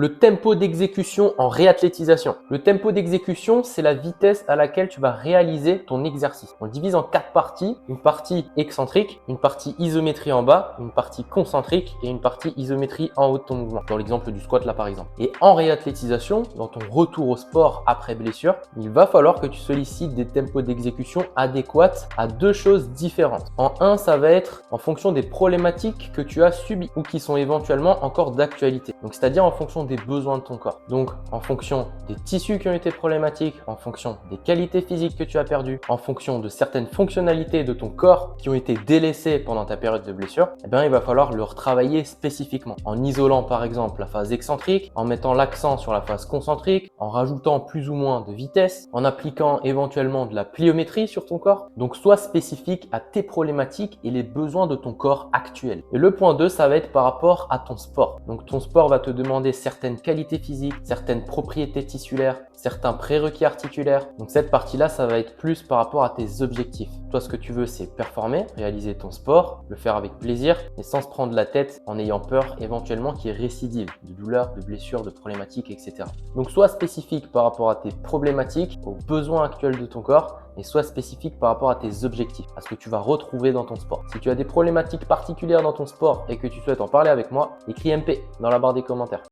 Le tempo d'exécution en réathlétisation. Le tempo d'exécution, c'est la vitesse à laquelle tu vas réaliser ton exercice. On le divise en 4 parties. Une partie excentrique, une partie isométrie en bas, une partie concentrique et une partie isométrie en haut de ton mouvement. Dans l'exemple du squat là par exemple. Et en réathlétisation, dans ton retour au sport après blessure, il va falloir que tu sollicites des tempos d'exécution adéquats à deux choses différentes. En un, ça va être en fonction des problématiques que tu as subies ou qui sont éventuellement encore d'actualité. Donc, c'est-à-dire en fonction des besoins de ton corps. Donc, en fonction des tissus qui ont été problématiques, en fonction des qualités physiques que tu as perdues, en fonction de certaines fonctionnalités de ton corps qui ont été délaissées pendant ta période de blessure, eh bien, il va falloir le retravailler spécifiquement. En isolant par exemple la phase excentrique, en mettant l'accent sur la phase concentrique, en rajoutant plus ou moins de vitesse, en appliquant éventuellement de la pliométrie sur ton corps. Donc, sois spécifique à tes problématiques et les besoins de ton corps actuel. Et le point 2, ça va être par rapport à ton sport. Donc, ton sport va te demander certaines qualités physiques, certaines propriétés tissulaires, certains prérequis articulaires. Donc, cette partie-là, ça va être plus par rapport à tes objectifs. Toi, ce que tu veux, c'est performer, réaliser ton sport, le faire avec plaisir et sans se prendre la tête en ayant peur éventuellement qu'il y ait récidive de douleurs, de blessures, de problématiques, etc. Donc, sois spécifique par rapport à tes problématiques, aux besoins actuels de ton corps et sois spécifique par rapport à tes objectifs, à ce que tu vas retrouver dans ton sport. Si tu as des problématiques particulières dans ton sport et que tu souhaites en parler avec moi, écris MP dans la barre des commentaires.